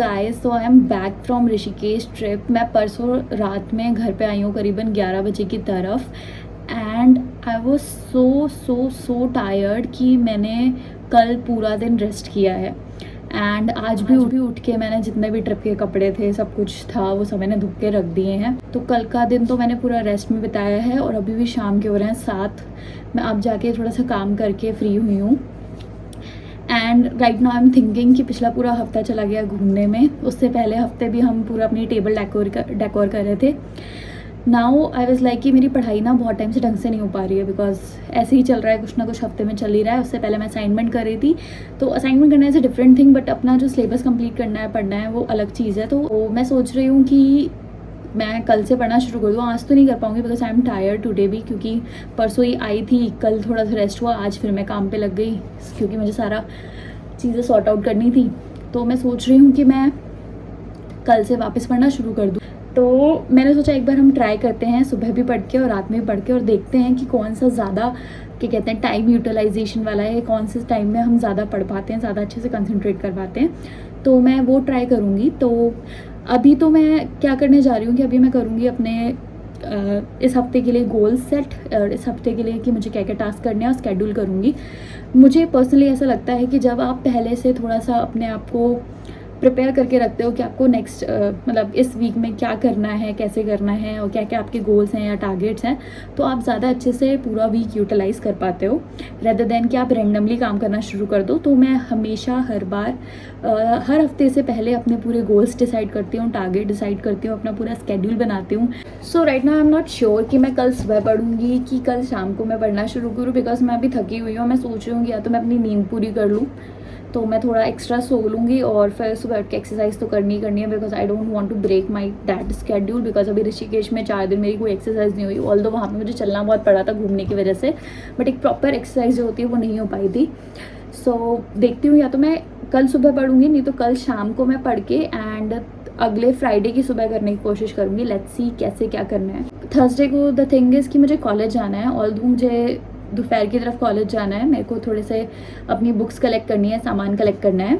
Guys, so I am back from Rishikesh trip. मैं परसों रात में घर पे आई हूँ करीबन 11 बजे की तरफ। And I was so tired कि मैंने कल पूरा दिन रेस्ट किया है। एंड आज भी उठ के मैंने जितने भी ट्रिप के कपड़े थे, सब कुछ था, वो सब मैंने धुप के रख दिए हैं। तो कल का दिन तो मैंने पूरा रेस्ट में बिताया है। और अभी भी शाम के हो रहे हैं 7। मैं अब जाके थोड़ा सा काम करके फ्री हुई हूँ। And right now I am thinking कि पिछला पूरा हफ्ता चला गया घूमने में। उससे पहले हफ्ते भी हम पूरा अपनी टेबल डेकोर कर रहे थे। नाउ आई वाज लाइक कि मेरी पढ़ाई ना बहुत टाइम से ढंग से नहीं हो पा रही है, बिकॉज ऐसे ही चल रहा है, कुछ ना कुछ हफ्ते में चल ही रहा है। उससे पहले मैं असाइनमेंट कर रही थी। तो असाइनमेंट करना is a different thing, but अपना जो सिलेबस कंप्लीट करना है, पढ़ना है, वो अलग चीज़ है। तो मैं सोच रही हूँ कि मैं कल से पढ़ना शुरू कर दूँ। आज तो नहीं कर पाऊँगी because I am tired today भी, क्योंकि परसों ही आई थी, कल थोड़ा सा रेस्ट हुआ, आज फिर मैं काम पे लग गई क्योंकि मुझे सारा चीज़ें सॉर्ट आउट करनी थी। तो मैं सोच रही हूँ कि मैं कल से वापस पढ़ना शुरू कर दूँ। तो मैंने सोचा एक बार हम ट्राई करते हैं, सुबह भी पढ़ के और रात में भी पढ़ के, और देखते हैं कि कौन सा ज़्यादा क्या कहते हैं टाइम यूटिलाइजेशन वाला है, कौन से टाइम में हम ज़्यादा पढ़ पाते हैं, ज़्यादा अच्छे से कंसंट्रेट कर पाते हैं। तो मैं वो ट्राई करूँगी। तो अभी तो मैं क्या करने जा रही हूँ कि अभी मैं करूँगी अपने इस हफ्ते के लिए गोल सेट, और इस हफ्ते के लिए कि मुझे क्या क्या टास्क करने हैं और स्केड्यूल करूँगी। मुझे पर्सनली ऐसा लगता है कि जब आप पहले से थोड़ा सा अपने आप को प्रिपेयर करके रखते हो कि आपको नेक्स्ट मतलब इस वीक में क्या करना है, कैसे करना है, और क्या क्या आपके गोल्स हैं या टारगेट्स हैं, तो आप ज़्यादा अच्छे से पूरा वीक यूटिलाइज़ कर पाते हो, रेदर देन कि आप रैंडमली काम करना शुरू कर दो। तो मैं हमेशा हर बार हर हफ्ते से पहले अपने पूरे गोल्स डिसाइड करती हूँ, टारगेट डिसाइड करती हूँ, अपना पूरा स्केड्यूल बनाती हूँ। So right now I am not sure कि मैं कल सुबह पढ़ूंगी कि कल शाम को मैं पढ़ना शुरू करूँ, बिकॉज मैं अभी थकी हुई हूँ। मैं सोच रही हूँ कि या तो मैं अपनी नींद पूरी कर लूँ, तो मैं थोड़ा एक्स्ट्रा सो लूँगी, और फिर सुबह उठ के एक्सरसाइज तो करनी है, because I don't want to break my that schedule. Because अभी ऋषिकेश में 4 दिन मेरी कोई एक्सरसाइज नहीं हुई, ऑल्दो वहाँ पे मुझे चलना बहुत पड़ा था घूमने की वजह से, बट एक प्रॉपर एक्सरसाइज जो होती है वो नहीं हो पाई थी। सो देखती हूँ, या तो मैं कल सुबह पढ़ूँगी, नहीं तो कल शाम को मैं पढ़ के एंड अगले फ्राइडे की सुबह करने की कोशिश करूँगी। लेट्स सी कैसे क्या करना है। थर्सडे को द थिंग इज़ कि मुझे कॉलेज जाना है, ऑल्दो मुझे दोपहर की तरफ कॉलेज जाना है। मेरे को थोड़े से अपनी बुक्स कलेक्ट करनी है, सामान कलेक्ट करना है।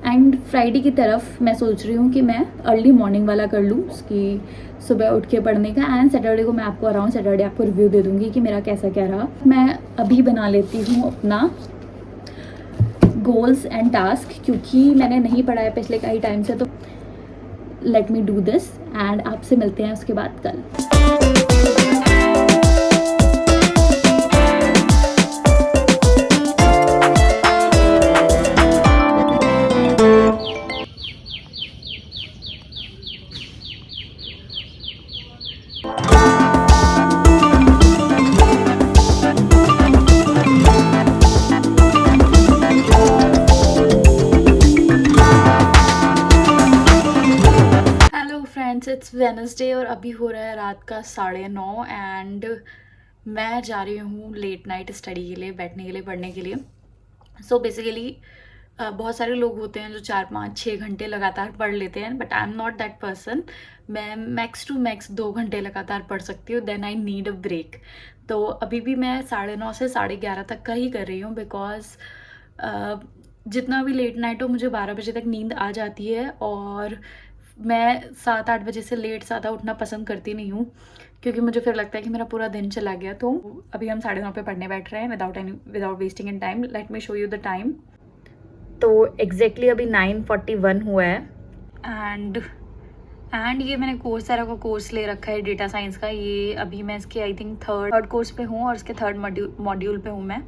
एंड फ्राइडे की तरफ मैं सोच रही हूँ कि मैं अर्ली मॉर्निंग वाला कर लूँ, उसकी सुबह उठ के पढ़ने का। एंड सैटरडे को मैं आपको अराउंड सैटरडे आपको रिव्यू दे दूँगी कि मेरा कैसा क्या रहा। मैं अभी बना लेती हूँ अपना गोल्स एंड टास्क, क्योंकि मैंने नहीं पढ़ा है पिछले कई टाइम से। तो let me do this and आपसे मिलते हैं उसके बाद कल। इट्स वेडनेसडे और अभी हो रहा है रात का 9:30 एंड मैं जा रही हूँ लेट नाइट स्टडी के लिए, बैठने के लिए, पढ़ने के लिए। सो बेसिकली बहुत सारे लोग होते हैं जो 4-5-6 घंटे लगातार पढ़ लेते हैं, but I am not that person. मैं मैक्स टू मैक्स 2 घंटे लगातार पढ़ सकती हूँ, then I need a break. तो अभी भी मैं 9:30 से 11:30 तक का ही कर रही हूँ, बिकॉज जितना भी लेट नाइट हो मुझे 12 बजे तक नींद आ जाती है, और मैं 7-8 बजे से लेट ज़्यादा उठना पसंद करती नहीं हूँ, क्योंकि मुझे फिर लगता है कि मेरा पूरा दिन चला गया। तो अभी हम 9:30 पे पढ़ने बैठ रहे हैं without wasting in time. Let me show you the time. तो एग्जैक्टली अभी 9:41 हुआ है। एंड ये मैंने कोर्सेरा का कोर्स ले रखा है डेटा साइंस का। ये अभी मैं इसके आई थिंक थर्ड कोर्स पे हूँ, और इसके थर्ड मॉड्यूल पे हूँ मैं।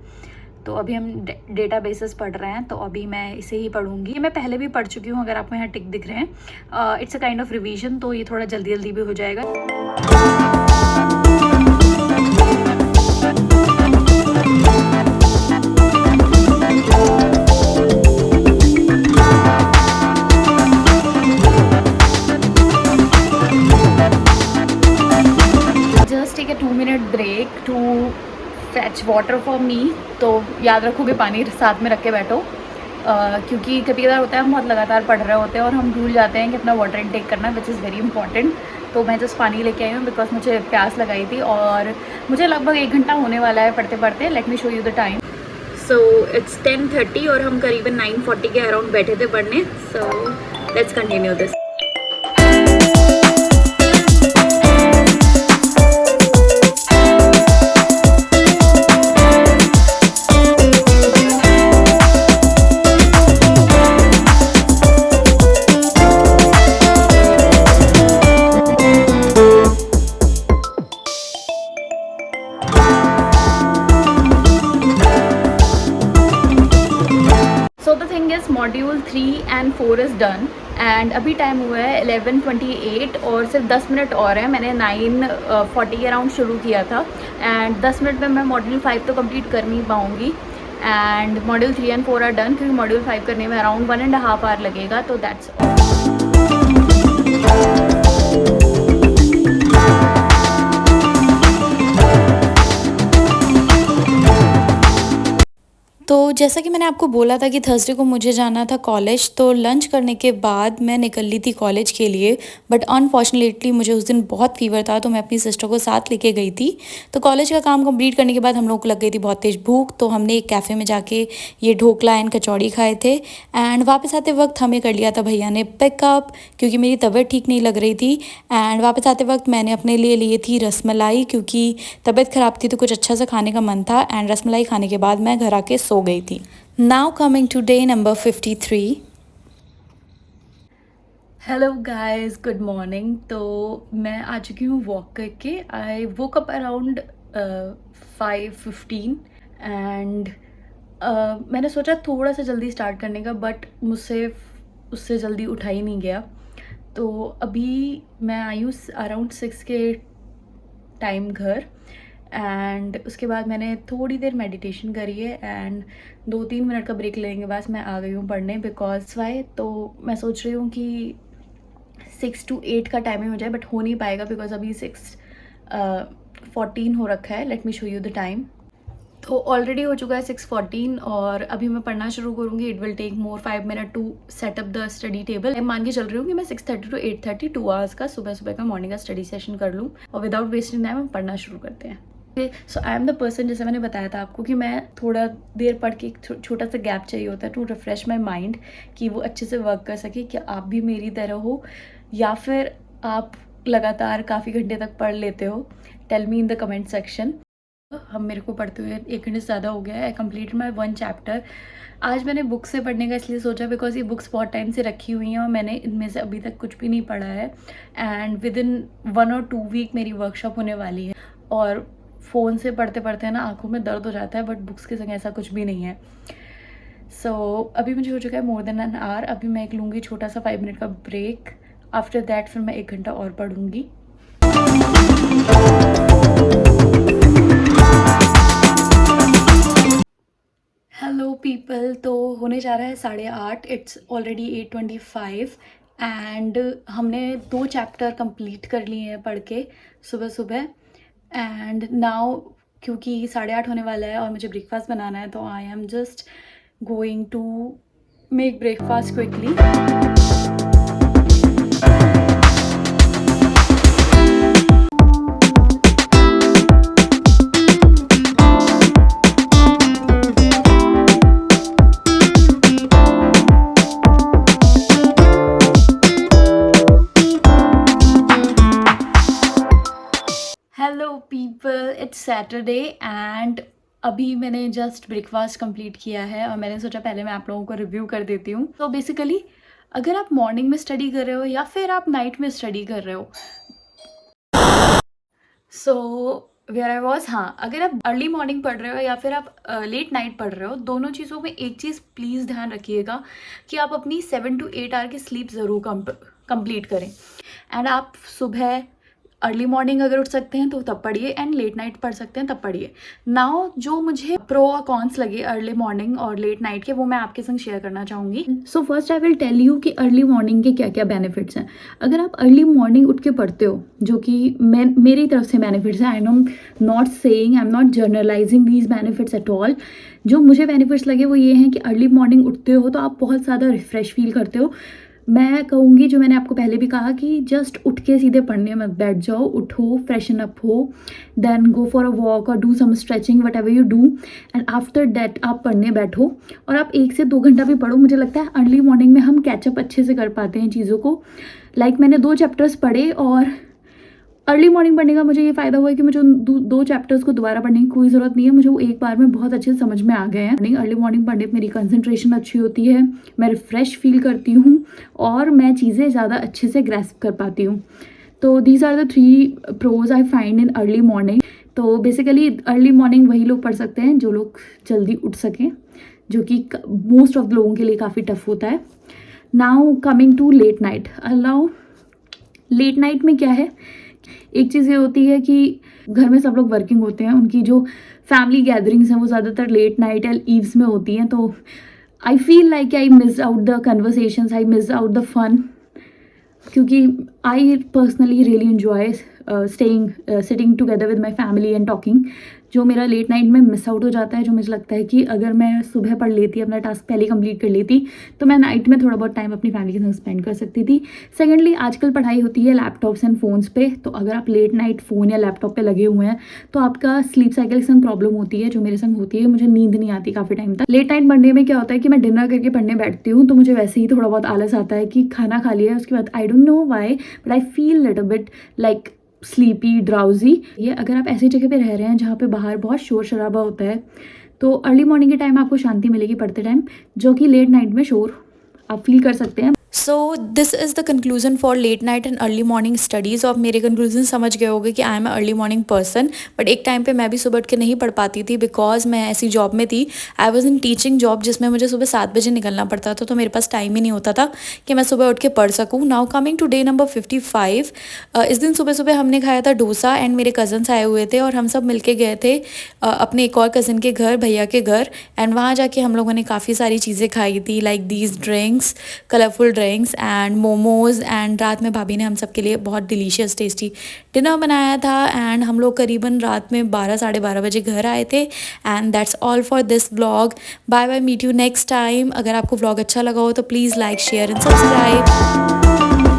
तो अभी हम डेटा बेसिस पढ़ रहे हैं, तो अभी मैं इसे ही पढ़ूंगी। मैं पहले भी पढ़ चुकी हूँ, अगर आपको यहाँ टिक दिख रहे हैं। It's a kind of revision, तो ये थोड़ा जल्दी जल्दी भी हो जाएगा। Just take a 2-minute break to fetch water for me. तो याद रखोगे पानी साथ में रख के बैठो, क्योंकि कभी कभार होता है हम बहुत लगातार पढ़ रहे होते हैं और हम भूल जाते हैं कि अपना वाटर इनटेक करना, विच इज़ वेरी इंपॉर्टेंट। तो मैं जस्ट पानी लेके आई हूँ बिकॉज मुझे प्यास लगाई थी, और मुझे लगभग 1 घंटा होने वाला है पढ़ते पढ़ते। Let me show you the time. So it's 10:30 और हम करीबन 9:40 के अराउंड बैठे थे पढ़ने। So let's continue this. So the thing is module 3 and 4 is done and अभी टाइम हुआ है 11:28 और सिर्फ 10 मिनट और है. मैंने 9:40 के अराउंड शुरू किया था एंड 10 मिनट में मैं मॉड्यूल 5 तो कंप्लीट कर नहीं पाऊँगी. And module 3 and 4 are done क्योंकि मॉड्यूल 5 करने में अराउंड 1.5 आवर लगेगा. तो दैट्स ऑल. तो जैसा कि मैंने आपको बोला था कि थर्सडे को मुझे जाना था कॉलेज, तो लंच करने के बाद मैं निकल ली थी कॉलेज के लिए. बट अनफॉर्चुनेटली मुझे उस दिन बहुत फीवर था, तो मैं अपनी सिस्टर को साथ लेके गई थी. तो कॉलेज का काम कंप्लीट करने के बाद हम लोगों को लग गई थी बहुत तेज़ भूख, तो हमने एक कैफ़े में जाके ये ढोकला एंड कचौड़ी खाए थे. एंड वापस आते वक्त हमें कर लिया था भैया ने पिकअप क्योंकि मेरी तबीयत ठीक नहीं लग रही थी. एंड वापस आते वक्त मैंने अपने लिए लिए थी रसमलाई क्योंकि तबीयत ख़राब थी तो कुछ अच्छा सा खाने का मन था. एंड रसमलाई खाने के बाद मैं घर आके सो गई थी. Now coming to day number 53. Hello guys, good morning. तो मैं आ चुकी हूँ वॉक करके. I woke up around 5:15 and मैंने सोचा थोड़ा सा जल्दी स्टार्ट करने का, बट मुझसे उससे जल्दी उठा ही नहीं गया. तो अभी मैं आई हूँ अराउंड 6 के टाइम घर. एंड उसके बाद मैंने थोड़ी देर मेडिटेशन करी है एंड 2-3 मिनट का ब्रेक लेने के बाद मैं आ गई हूँ पढ़ने. बिकॉज वाई, तो मैं सोच रही हूँ कि 6 to 8 का टाइमिंग हो जाए, बट हो नहीं पाएगा बिकॉज अभी 6:14 हो रखा है. Let me show you the time. तो ऑलरेडी हो चुका है 6:14 और अभी मैं पढ़ना शुरू करूँगी. It will take more 5 minute to set up the study table. मैं मान के चल रही हूँ कि मैं 6:30 to 8:30 2 आवर्स का सुबह का मॉर्निंग का स्टडी सेशन कर लूँ. और विदाउट वेस्टिंग टाइम हम पढ़ना शुरू करते हैं. सो आई एम द पर्सन, जैसे मैंने बताया था आपको कि मैं थोड़ा देर पढ़ के एक छोटा सा गैप चाहिए होता है टू रिफ्रेश माई माइंड कि वो अच्छे से वर्क कर सके. कि आप भी मेरी तरह हो या फिर आप लगातार काफ़ी घंटे तक पढ़ लेते हो. Tell me in the comment section. हम मेरे को पढ़ते हुए 1 घंटे से ज़्यादा हो गया है. आई कंप्लीट माई 1 चैप्टर. आज मैंने बुक से पढ़ने का इसलिए सोचा बिकॉज ये बुक्स बहुत टाइम से रखी हुई हैं और मैंने इनमें से अभी तक कुछ भी नहीं पढ़ा है. And within 1 or 2 week मेरी वर्कशॉप होने वाली है. और फ़ोन से पढ़ते पढ़ते ना आंखों में दर्द हो जाता है, बट बुक्स के संग ऐसा कुछ भी नहीं है. सो अभी मुझे हो चुका है मोर देन एन आवर. अभी मैं एक लूँगी छोटा सा 5 मिनट का ब्रेक. आफ्टर दैट फिर मैं 1 घंटा और पढ़ूँगी. हेलो पीपल, तो होने जा रहा है 8:30. इट्स ऑलरेडी 8:25 एंड हमने 2 चैप्टर कंप्लीट कर लिए हैं पढ़ के सुबह सुबह. एंड नाउ क्योंकि 8:30 होने वाला है और मुझे ब्रेकफास्ट बनाना है, तो I am just going to make breakfast quickly. Hello people, it's Saturday and अभी मैंने जस्ट ब्रेकफास्ट कंप्लीट किया है और मैंने सोचा पहले मैं आप लोगों को रिव्यू कर देती हूँ. तो बेसिकली अगर आप मॉर्निंग में स्टडी कर रहे हो या फिर आप नाइट में स्टडी कर रहे हो, सो वेयर आई वॉज, हाँ, अगर आप अर्ली मॉर्निंग पढ़ रहे हो या फिर आप लेट नाइट पढ़ रहे हो, दोनों चीज़ों में एक चीज़ प्लीज़ ध्यान रखिएगा कि आप अपनी 7 to 8 आवर की स्लीप ज़रूर कंप्लीट करें. एंड आप सुबह अर्ली मॉर्निंग अगर उठ सकते हैं तो तब पढ़िए एंड लेट नाइट पढ़ सकते हैं तब पढ़िए. नाउ जो मुझे प्रो और कॉन्स लगे अर्ली मॉर्निंग और लेट नाइट के, वो मैं आपके संग शेयर करना चाहूँगी. So first I will tell you कि अर्ली मॉर्निंग के क्या क्या बेनिफिट्स हैं. अगर आप अर्ली मॉर्निंग उठ के पढ़ते हो, जो कि मेरी तरफ से बेनिफिट्स हैं, आई am not saying, I am not journalising these benefits at all. जो मुझे बेनिफिट्स लगे वो ये हैं कि अर्ली मॉर्निंग उठते हो तो आप बहुत ज़्यादा रिफ्रेश फील करते हो. मैं कहूँगी, जो मैंने आपको पहले भी कहा, कि जस्ट उठ के सीधे पढ़ने मत बैठ जाओ, उठो, फ्रेशन अप हो, then go for a walk और do some stretching, whatever you do, and after that आप पढ़ने बैठो। और आप 1 से 2 घंटा भी पढ़ो। मुझे लगता है अर्ली मॉर्निंग में हम कैचअप अच्छे से कर पाते हैं चीज़ों को। मैंने 2 चैप्टर्स पढ़े, और अर्ली मॉर्निंग पढ़ने का मुझे ये फ़ायदा हुआ है कि मुझे उन 2 चैप्टर्स को दोबारा पढ़ने की कोई ज़रूरत नहीं है। मुझे वो एक बार में बहुत अच्छे से समझ में आ गए हैं। अर्ली मॉर्निंग पढ़ने पे मेरी कंसंट्रेशन अच्छी होती है, मैं रिफ़्रेश फ़ील करती हूँ, और मैं चीज़ें ज़्यादा अच्छे से ग्रैस्प कर पाती हूँ। तो these are the 3 pros I find in early morning. तो बेसिकली अर्ली मॉर्निंग वही लोग पढ़ सकते हैं जो लोग जल्दी उठ सकें, जो कि मोस्ट ऑफ लोगों के लिए काफ़ी टफ होता है। Now coming to late night. Late night में क्या है, एक चीज़ ये होती है कि घर में सब लोग वर्किंग होते हैं, उनकी जो फैमिली गैदरिंग्स हैं वो ज़्यादातर लेट नाइट या ईव्स में होती हैं। तो I feel like I miss out the conversations, I miss out the fun, क्योंकि I personally really enjoy sitting together with my family and talking. जो मेरा लेट नाइट में मिस आउट हो जाता है, जो मुझे लगता है कि अगर मैं सुबह पढ़ लेती, अपना टास्क पहले कंप्लीट कर लेती, तो मैं नाइट में थोड़ा बहुत टाइम अपनी फैमिली के साथ स्पेंड कर सकती थी। सेकेंडली, आजकल पढ़ाई होती है लैपटॉप्स एंड फ़ोन्स पे, तो अगर आप लेट नाइट फ़ोन या लैपटॉप पे लगे हुए हैं तो आपका स्लीप साइकिल के संग प्रॉब्लम होती है, जो मेरे संग होती है। मुझे नींद नहीं आती काफ़ी टाइम तक। लेट नाइट पढ़ने में क्या होता है कि मैं डिनर करके पढ़ने बैठती हूँ, तो मुझे वैसे ही थोड़ा बहुत आलस आता है कि खाना खा लिया है, उसके बाद I don't know why but I feel little bit like sleepy, drowsy. ये अगर आप ऐसी जगह पे रह रहे हैं जहाँ पे बाहर बहुत शोर शराबा होता है, तो अर्ली मॉर्निंग के टाइम आपको शांति मिलेगी पढ़ते टाइम, जो कि लेट नाइट में शोर आप फील कर सकते हैं। So this is the conclusion for late night and early morning studies. और मेरे कंक्लूजन समझ गए होगे कि I am early morning person. But एक टाइम पे मैं भी सुबह उठ के नहीं पढ़ पाती थी, बिकॉज मैं ऐसी जॉब में थी, I was in teaching job, जिसमें मुझे सुबह 7 बजे निकलना पड़ता था, तो मेरे पास टाइम ही नहीं होता था कि मैं सुबह उठ के पढ़ सकूँ। Now coming to day number 55। इस दिन सुबह सुबह हमने खाया था डोसा, एंड मेरे कज़न्स आए हुए थे, और हम सब मिलके गए थे अपने एक और कज़न के घर, भैया के घर। एंड वहाँ जाके हम लोगों ने काफ़ी सारी चीज़ें खाई थी, like these drinks, colourful drinks and momos. And रात में भाभी ने हम सब के लिए बहुत डिलीशियस टेस्टी डिनर बनाया था, एंड हम लोग करीबन रात में 12 साढ़े 12 बजे घर आए थे। And that's all for this vlog. Bye bye, meet you next time. अगर आपको व्लॉग अच्छा लगा हो तो please like, share and subscribe.